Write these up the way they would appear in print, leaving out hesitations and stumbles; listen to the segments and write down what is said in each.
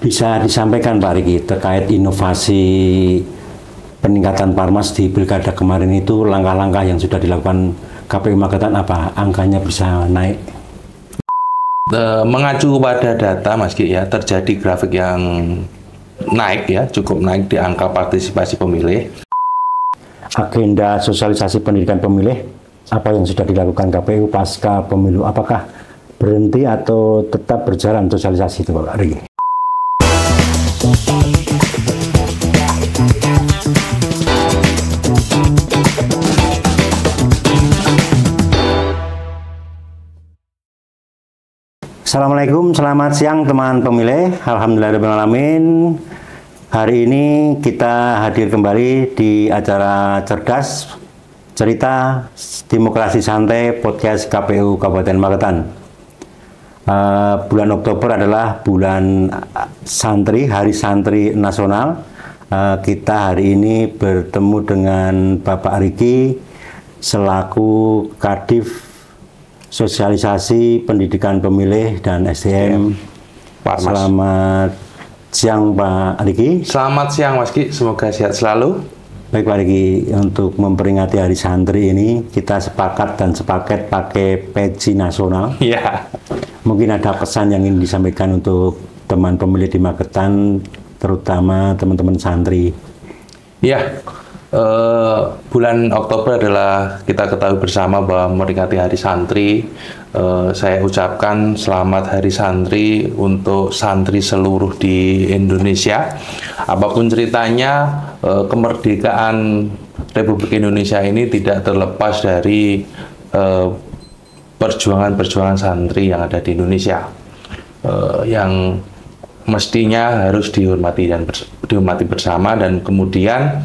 Bisa disampaikan Pak Riki terkait inovasi peningkatan Parmas di Pilkada kemarin itu, langkah-langkah yang sudah dilakukan KPU Magetan apa angkanya bisa naik? Mengacu pada data Mas Ki ya, terjadi grafik yang naik ya, cukup naik di angka partisipasi pemilih. Agenda sosialisasi pendidikan pemilih apa yang sudah dilakukan KPU pasca pemilu, apakah berhenti atau tetap berjalan sosialisasi itu Pak Riki? Assalamualaikum, selamat siang teman pemilih. Alhamdulillahirrahmanirrahim. Hari ini kita hadir kembali di acara Cerdas Cerita Demokrasi Santai Podcast KPU Kabupaten Magetan. Bulan Oktober adalah bulan santri, Hari Santri Nasional. Kita hari ini bertemu dengan Bapak Riki selaku Kadif Sosialisasi Pendidikan Pemilih dan SDM. Selamat siang Pak Riki. Selamat siang Mas Ki, semoga sehat selalu. Baik Pak Riki, untuk memperingati Hari Santri ini kita sepakat dan sepaket pakai peci nasional. Iya. Mungkin ada pesan yang ingin disampaikan untuk teman pemilih di Magetan, terutama teman-teman santri. Iya. Bulan Oktober adalah kita ketahui bersama bahwa memperingati Hari Santri. Saya ucapkan selamat Hari Santri untuk santri seluruh di Indonesia. Apapun ceritanya, kemerdekaan Republik Indonesia ini tidak terlepas dari perjuangan-perjuangan santri yang ada di Indonesia, yang mestinya harus dihormati dan dihormati bersama, dan kemudian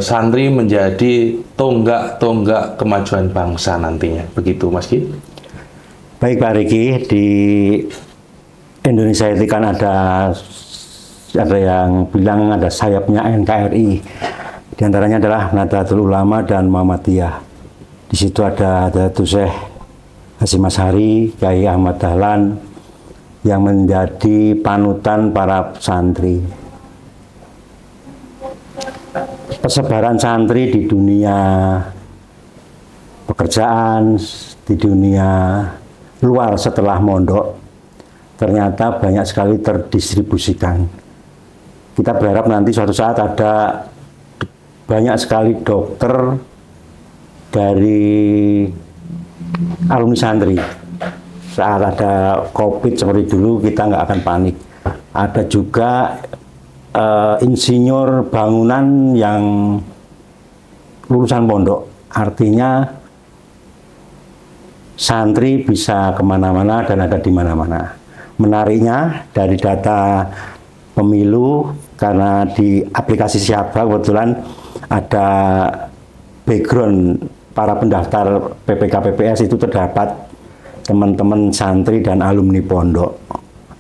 santri menjadi tonggak-tonggak kemajuan bangsa nantinya. Begitu Mas Ki. Baik Pak Riki, di Indonesia itu kan ada yang bilang ada sayapnya NKRI. Di antaranya adalah Nahdlatul Ulama dan Muhammadiyah. Di situ ada Syekh Hasyim Asy'ari, Kyai Ahmad Dahlan yang menjadi panutan para santri. Persebaran santri di dunia pekerjaan, di dunia luar setelah mondok, ternyata banyak sekali terdistribusikan. Kita berharap nanti suatu saat ada banyak sekali dokter dari alumni santri. Saat ada COVID seperti dulu, kita nggak akan panik. Ada juga insinyur bangunan yang lulusan pondok. Artinya santri bisa kemana-mana dan ada di mana-mana. Menariknya dari data pemilu, karena di aplikasi Siaba kebetulan ada background para pendaftar PPK PPS itu terdapat teman-teman santri dan alumni pondok.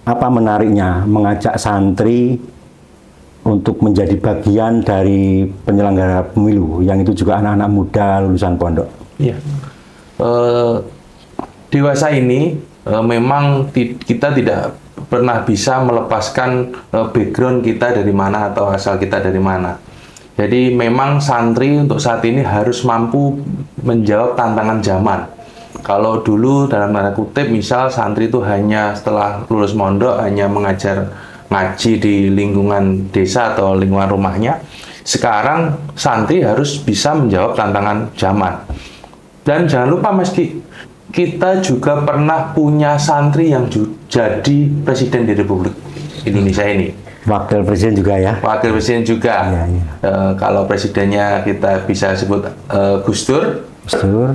Apa menariknya mengajak santri untuk menjadi bagian dari penyelenggara pemilu, yang itu juga anak-anak muda lulusan pondok? Iya. Dewasa ini memang kita tidak pernah bisa melepaskan background kita dari mana atau asal kita dari mana. Jadi memang santri untuk saat ini harus mampu menjawab tantangan zaman. Kalau dulu dalam tanda kutip misal santri itu hanya setelah lulus mondok hanya mengajar ngaji di lingkungan desa atau lingkungan rumahnya, sekarang santri harus bisa menjawab tantangan zaman. Dan jangan lupa Mas Ki, kita juga pernah punya santri yang jadi presiden di Republik Indonesia ini. Wakil presiden juga ya? Wakil presiden juga. Ya, ya. Kalau presidennya kita bisa sebut Gus Dur.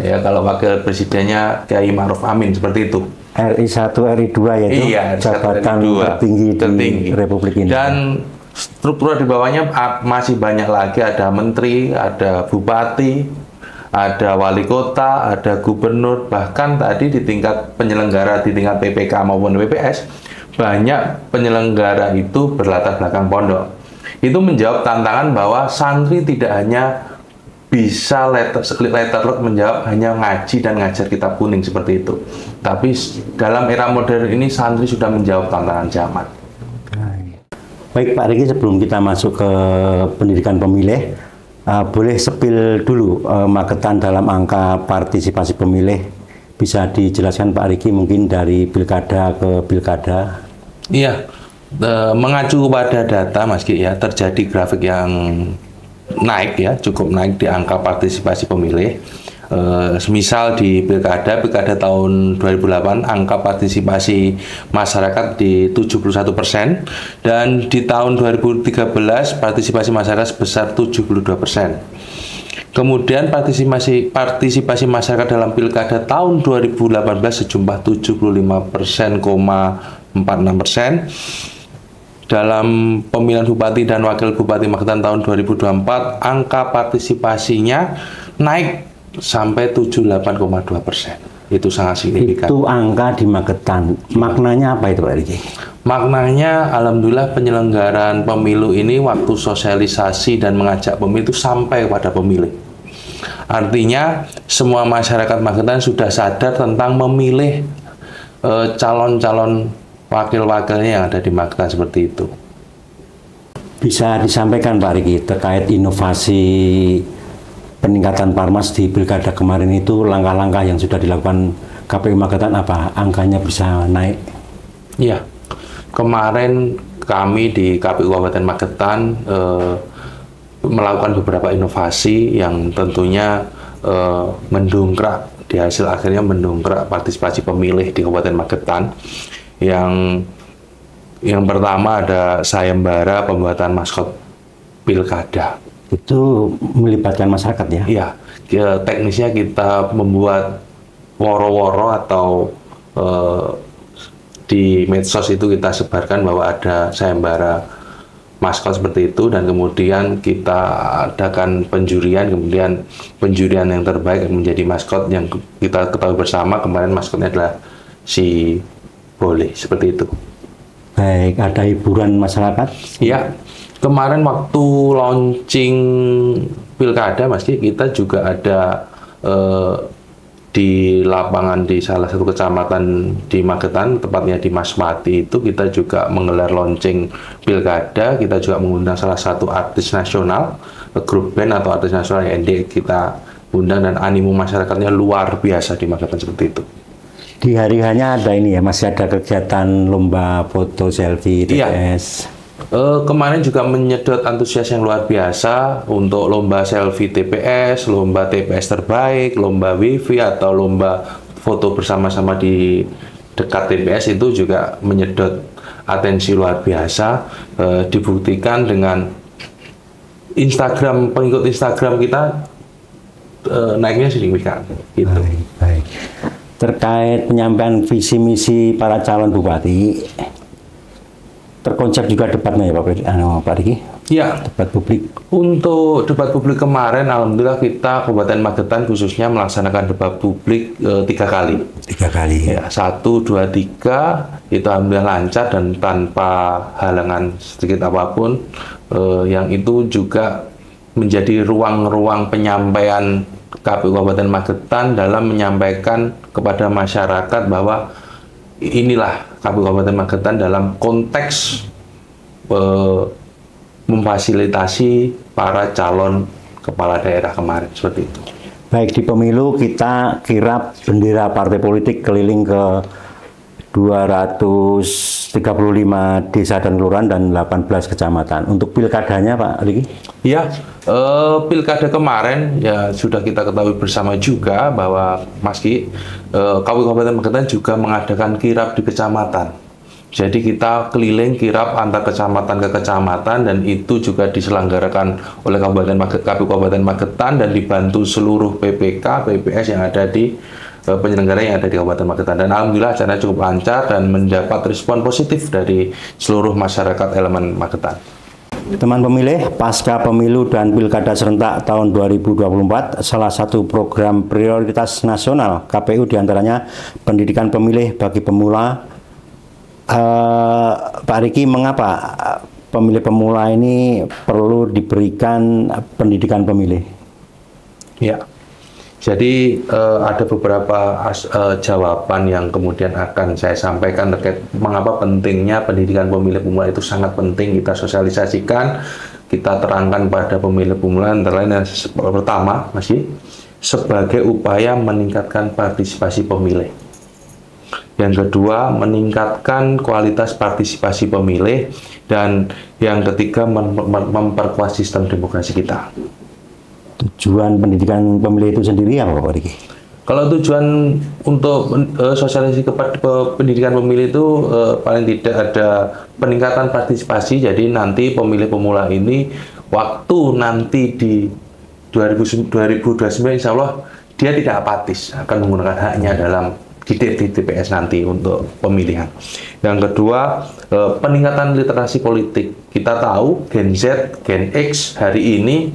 Ya, kalau wakil presidennya Kiai Ma'ruf Amin, seperti itu. RI 1, RI 2 yaitu iya, jabatan tertinggi di Republik ini. Dan struktur di bawahnya masih banyak lagi, ada menteri, ada bupati, ada wali kota, ada gubernur, bahkan tadi di tingkat penyelenggara di tingkat PPK maupun PPS, banyak penyelenggara itu berlatar belakang pondok. Itu menjawab tantangan bahwa santri tidak hanya bisa letterlock menjawab hanya ngaji dan ngajar kitab kuning seperti itu. Tapi dalam era modern ini santri sudah menjawab tantangan zaman. Baik Pak Riki, sebelum kita masuk ke pendidikan pemilih, boleh sepil dulu Magetan dalam angka partisipasi pemilih. Bisa dijelaskan Pak Riki mungkin dari pilkada ke pilkada? Iya, mengacu pada data Mas Ki ya, terjadi grafik yang naik ya, cukup naik di angka partisipasi pemilih. Misal di pilkada tahun 2008 angka partisipasi masyarakat di 71% dan di tahun 2013 partisipasi masyarakat sebesar 72%. Kemudian partisipasi masyarakat dalam pilkada tahun 2018 sejumlah 75,46%. Dalam pemilihan bupati dan wakil bupati Magetan tahun 2024 angka partisipasinya naik sampai 78,2%. Itu sangat signifikan. Itu angka di Magetan. Maknanya apa itu Pak Riki? Maknanya alhamdulillah penyelenggaraan pemilu ini waktu sosialisasi dan mengajak pemilih itu sampai pada pemilih. Artinya semua masyarakat Magetan sudah sadar tentang memilih calon-calon wakil-wakilnya yang ada di Magetan seperti itu. Bisa disampaikan Pak Riki terkait inovasi peningkatan Parmas di pilkada kemarin itu, langkah-langkah yang sudah dilakukan KPU Magetan apa angkanya bisa naik? Iya, kemarin kami di KPU Kabupaten Magetan melakukan beberapa inovasi yang tentunya mendongkrak, di hasil akhirnya mendongkrak partisipasi pemilih di Kabupaten Magetan. Yang pertama ada sayembara pembuatan maskot pilkada. Itu melibatkan masyarakat ya? Iya, teknisnya kita membuat woro-woro atau di medsos itu kita sebarkan bahwa ada sayembara maskot seperti itu, dan kemudian kita adakan penjurian, kemudian penjurian yang terbaik menjadi maskot yang kita ketahui bersama kemarin maskotnya adalah si Boleh, seperti itu. Baik, ada hiburan masyarakat? Iya. Kemarin waktu launching pilkada, Mas Ki, kita juga ada di lapangan di salah satu kecamatan di Magetan, tepatnya di Masmati itu kita juga menggelar launching pilkada. Kita juga mengundang salah satu artis nasional, grup band atau artis nasional yang kita undang, dan animo masyarakatnya luar biasa di Magetan seperti itu. Di hari-harinya ada ini ya, masih ada kegiatan lomba foto selfie TPS. Iya. Kemarin juga menyedot antusias yang luar biasa untuk lomba selfie TPS, lomba TPS terbaik, lomba wifi atau lomba foto bersama-sama di dekat TPS itu juga menyedot atensi luar biasa. Dibuktikan dengan pengikut Instagram kita naiknya signifikan. Gitu. Baik. Terkait penyampaian visi misi para calon bupati, terkonsep juga debatnya ya Pak Riki? Iya. Debat publik. Untuk debat publik kemarin, alhamdulillah kita Kabupaten Magetan khususnya melaksanakan debat publik 3 kali. 3 kali. Ya, 1, 2, 3 itu alhamdulillah lancar dan tanpa halangan sedikit apapun. Yang itu juga menjadi ruang-ruang penyampaian KPU Kabupaten Magetan dalam menyampaikan kepada masyarakat bahwa inilah KPU Kabupaten Magetan dalam konteks memfasilitasi para calon kepala daerah kemarin, seperti itu. Baik, di pemilu kita kirap bendera partai politik keliling ke 235 desa dan kelurahan dan 18 kecamatan. Untuk pilkadanya Pak Riki? Ya, pilkada kemarin ya sudah kita ketahui bersama juga bahwa Mas Ki, KPU Kabupaten Magetan juga mengadakan kirap di kecamatan. Jadi kita keliling kirap antar kecamatan ke kecamatan, dan itu juga diselenggarakan oleh KPU Kabupaten Magetan dan dibantu seluruh PPK, PPS yang ada di penyelenggara yang ada di Kabupaten Magetan. Dan alhamdulillah acaranya cukup lancar dan mendapat respon positif dari seluruh masyarakat elemen Magetan. Teman pemilih, pasca pemilu dan pilkada serentak tahun 2024, salah satu program prioritas nasional KPU diantaranya pendidikan pemilih bagi pemula. Pak Riki, mengapa pemilih pemula ini perlu diberikan pendidikan pemilih? Ya, Jadi ada beberapa jawaban yang kemudian akan saya sampaikan terkait mengapa pentingnya pendidikan pemilih pemula itu sangat penting kita sosialisasikan, kita terangkan pada pemilih pemula. Antara lain yang pertama masih sebagai upaya meningkatkan partisipasi pemilih. Yang kedua, meningkatkan kualitas partisipasi pemilih. Dan yang ketiga, memperkuat sistem demokrasi kita. Tujuan pendidikan pemilih itu sendiri apa Pak Riki? Kalau tujuan untuk sosialisasi kepada pendidikan pemilih itu paling tidak ada peningkatan partisipasi. Jadi nanti pemilih pemula ini waktu nanti di 2029 insya Allah dia tidak apatis, akan menggunakan haknya dalam di TPS nanti untuk pemilihan. Yang kedua, peningkatan literasi politik. Kita tahu Gen Z, Gen X hari ini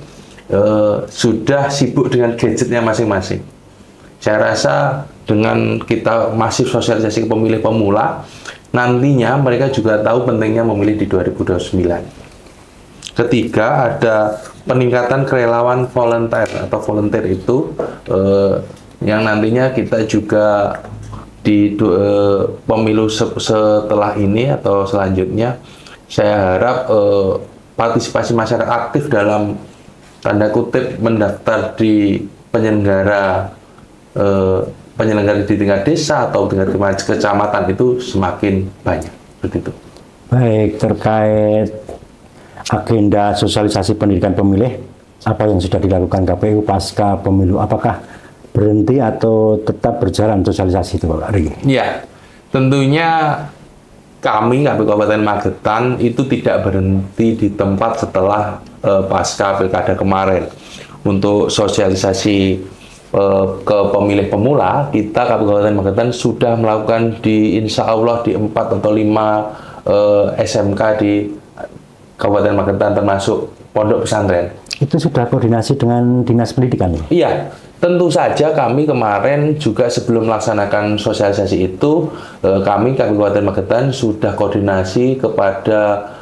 sudah sibuk dengan gadgetnya masing-masing. Saya rasa dengan kita masih sosialisasi ke pemilih pemula, nantinya mereka juga tahu pentingnya memilih di 2029. Ketiga, ada peningkatan kerelawan volunteer atau volunteer itu yang nantinya kita juga di pemilu setelah ini atau selanjutnya, saya harap partisipasi masyarakat aktif dalam tanda kutip mendaftar di penyelenggara di tingkat desa atau tingkat kecamatan itu semakin banyak, seperti itu. Baik, terkait agenda sosialisasi pendidikan pemilih, apa yang sudah dilakukan KPU pasca pemilu? Apakah berhenti atau tetap berjalan sosialisasi itu Pak Riki? Ya, tentunya kami KPU Kabupaten Magetan itu tidak berhenti di tempat setelah pasca pilkada kemarin. Untuk sosialisasi ke pemilih pemula, kita Kabupaten Magetan sudah melakukan di insya Allah di 4 atau 5 SMK di Kabupaten Magetan termasuk pondok pesantren. Itu sudah koordinasi dengan Dinas Pendidikan ya? Iya, tentu saja kami kemarin juga sebelum melaksanakan sosialisasi itu, kami Kabupaten Magetan sudah koordinasi kepada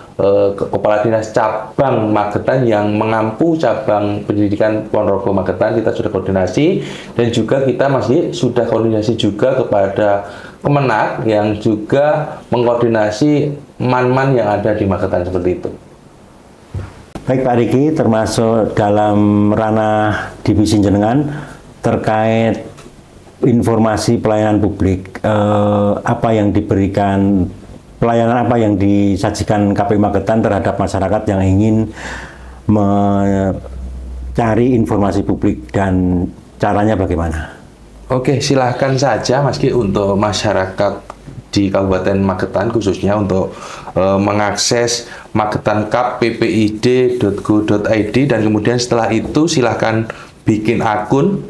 Kepala Dinas Cabang Magetan yang mengampu cabang pendidikan Ponorogo Magetan. Kita sudah koordinasi, dan juga kita masih sudah koordinasi juga kepada Kemenak yang juga mengkoordinasi man-man yang ada di Magetan, seperti itu. Baik Pak Riki, termasuk dalam ranah divisi jenengan terkait informasi pelayanan publik, apa yang diberikan, pelayanan apa yang disajikan KPU Magetan terhadap masyarakat yang ingin mencari informasi publik dan caranya bagaimana? Oke, silahkan saja Mas Ki untuk masyarakat di Kabupaten Magetan khususnya untuk mengakses magetan.kppid.go.id, dan kemudian setelah itu silahkan bikin akun,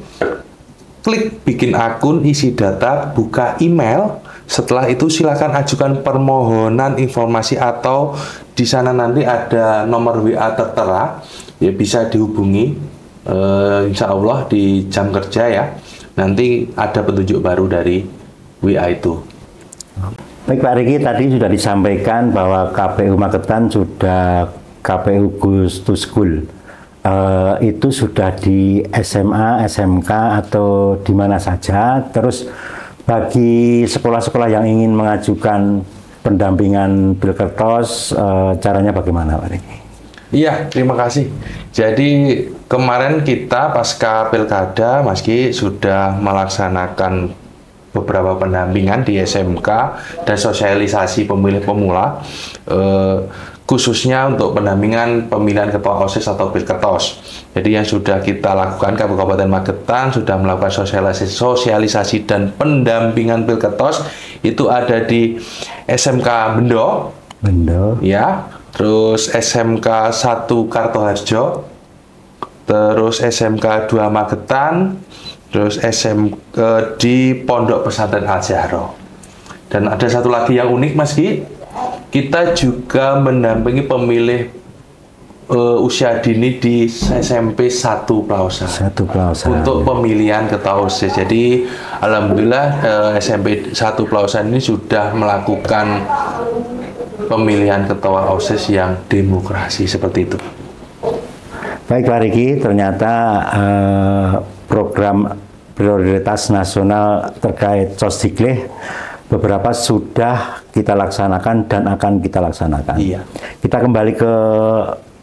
klik bikin akun, isi data, buka email. Setelah itu silakan ajukan permohonan informasi atau di sana nanti ada nomor WA tertera, ya bisa dihubungi insya Allah di jam kerja ya. Nanti ada petunjuk baru dari WA itu. Baik Pak Riki, tadi sudah disampaikan bahwa KPU Magetan sudah KPU Goes to School. Itu sudah di SMA, SMK atau di mana saja. Terus bagi sekolah-sekolah yang ingin mengajukan pendampingan Bilkertos, caranya bagaimana Pak Riki? Iya, terima kasih. Jadi kemarin kita pasca pilkada, Mas Ki, sudah melaksanakan beberapa pendampingan di SMK dan sosialisasi pemilih pemula, khususnya untuk pendampingan pemilihan ketua OSIS atau Bilkertos. Jadi yang sudah kita lakukan, Kabupaten Magetan sudah melakukan sosialisasi dan pendampingan Bilkertos itu ada di SMK Bendo, ya, terus SMK 1 Kartoharjo, terus SMK 2 Magetan, terus SMK di Pondok Pesantren Al-Zahra. Dan ada satu lagi yang unik Mas Ki, kita juga mendampingi pemilih usia dini di SMP 1 Plausan. Untuk pemilihan ketua OSIS. Jadi alhamdulillah SMP 1 Plausan ini sudah melakukan pemilihan ketua OSIS yang demokrasi, seperti itu. Baik Pak Riki, ternyata program prioritas nasional terkait Sosdiklah beberapa sudah kita laksanakan dan akan kita laksanakan. Iya. Kita kembali ke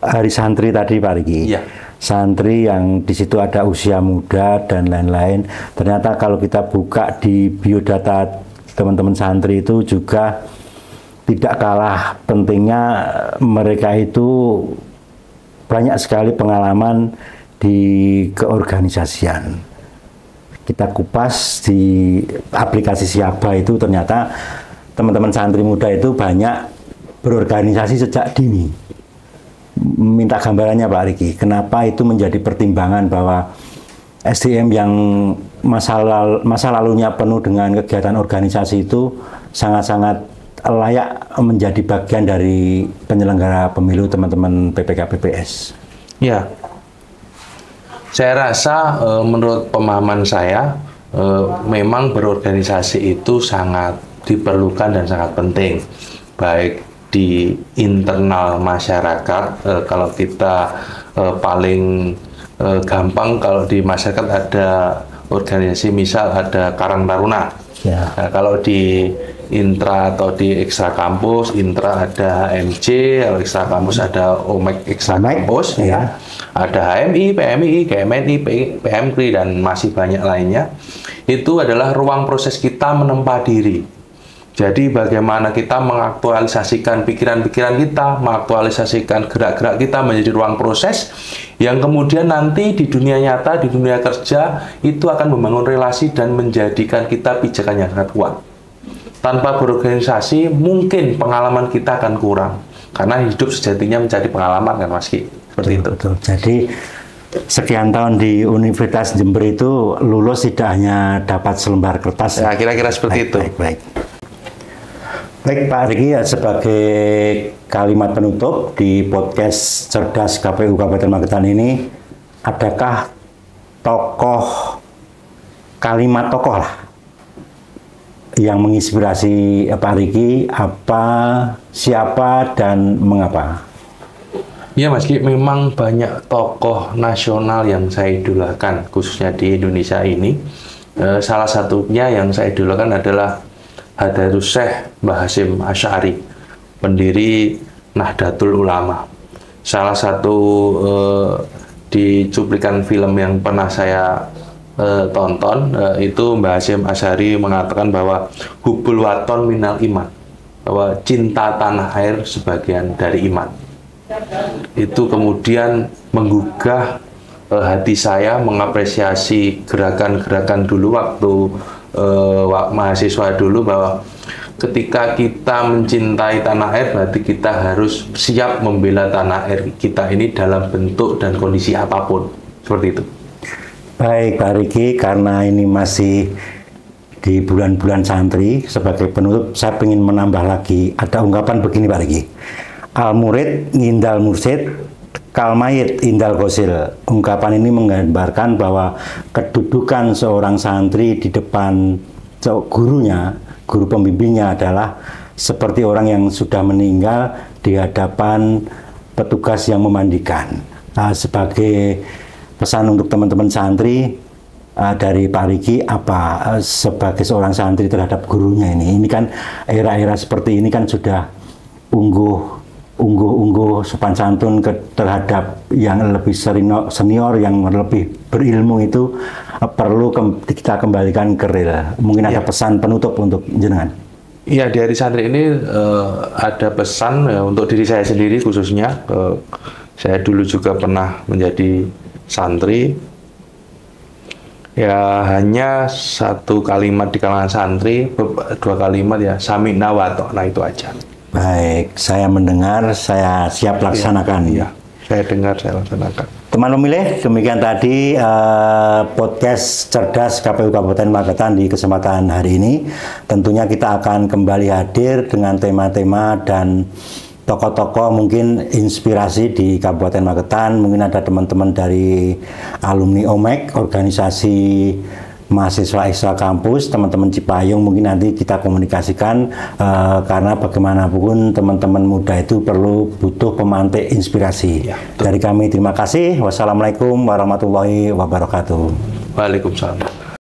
Hari Santri tadi Pak Riki. Iya. Santri yang di situ ada usia muda dan lain-lain. Ternyata kalau kita buka di biodata teman-teman santri itu juga tidak kalah pentingnya, mereka itu banyak sekali pengalaman di keorganisasian. Kita kupas di aplikasi Siaba itu, ternyata teman-teman santri muda itu banyak berorganisasi sejak dini. Minta gambarannya Pak Riki, kenapa itu menjadi pertimbangan bahwa SDM yang masa lalunya penuh dengan kegiatan organisasi itu sangat-sangat layak menjadi bagian dari penyelenggara pemilu teman-teman PPK PPS. Ya, saya rasa menurut pemahaman saya memang berorganisasi itu sangat diperlukan dan sangat penting, baik di internal masyarakat. Kalau kita paling gampang, kalau di masyarakat ada organisasi, misal ada Karang Taruna. Ya. Nah, kalau di intra atau di ekstra kampus, intra ada HMJ, kalau ekstra kampus ada OMEK ekstra kampus, ya. Ada HMI, PMI, GMNI, PMKRI, dan masih banyak lainnya. Itu adalah ruang proses kita menempa diri. Jadi bagaimana kita mengaktualisasikan pikiran-pikiran kita, mengaktualisasikan gerak-gerak kita menjadi ruang proses yang kemudian nanti di dunia nyata, di dunia kerja itu akan membangun relasi dan menjadikan kita pijakan yang sangat kuat. Tanpa berorganisasi mungkin pengalaman kita akan kurang, karena hidup sejatinya mencari pengalaman kan Mas Ki. Seperti itu. Betul. Jadi sekian tahun di Universitas Jember itu lulus tidak hanya dapat selembar kertas. Ya, kira-kira seperti itu. Baik Pak Riki, sebagai kalimat penutup di podcast Cerdas KPU Kabupaten Magetan ini, adakah kalimat tokoh lah yang menginspirasi Pak Riki, siapa dan mengapa? Ya Mas Ki, memang banyak tokoh nasional yang saya idolakan, khususnya di Indonesia ini. Salah satunya yang saya idolakan adalah Hadarus Syekh Mbah Hasyim Asy'ari, pendiri Nahdlatul Ulama. Salah satu di cuplikan film yang pernah saya tonton, itu Mbah Hasyim Asy'ari mengatakan bahwa hubbul waton minal iman, bahwa cinta tanah air sebagian dari iman. Itu kemudian menggugah hati saya, mengapresiasi gerakan-gerakan dulu waktu mahasiswa dulu, bahwa ketika kita mencintai tanah air berarti kita harus siap membela tanah air kita ini dalam bentuk dan kondisi apapun, seperti itu. Baik Pak Riki, karena ini masih di bulan-bulan santri, sebagai penutup saya ingin menambah lagi, ada ungkapan begini Pak Riki, al murid ngindal mursid, kal mayit indal qosil. Ungkapan ini menggambarkan bahwa kedudukan seorang santri di depan gurunya, guru pembimbingnya adalah seperti orang yang sudah meninggal di hadapan petugas yang memandikan. Sebagai pesan untuk teman-teman santri dari Pak Riki, apa sebagai seorang santri terhadap gurunya ini? Ini kan era-era seperti ini kan sudah ungguh sopan santun terhadap yang lebih senior, yang lebih berilmu itu perlu kita kembalikan ke real. Mungkin ada pesan penutup untuk jenengan. Iya, di Hari Santri ini ada pesan untuk diri saya sendiri khususnya. Saya dulu juga pernah menjadi santri. Ya, hanya satu kalimat di kalangan santri, dua kalimat ya, sami'na wa ta'na, itu aja. Baik, saya mendengar, saya siap laksanakan. Iya, saya dengar, saya laksanakan. Teman pemilih, demikian tadi podcast Cerdas KPU Kabupaten Magetan di kesempatan hari ini. Tentunya kita akan kembali hadir dengan tema-tema dan tokoh-tokoh mungkin inspirasi di Kabupaten Magetan. Mungkin ada teman-teman dari alumni OMEK, organisasi mahasiswa ekstra kampus, teman-teman Cipayung, mungkin nanti kita komunikasikan karena bagaimanapun teman-teman muda itu butuh pemantik inspirasi. Ya, dari kami terima kasih. Wassalamualaikum warahmatullahi wabarakatuh. Waalaikumsalam.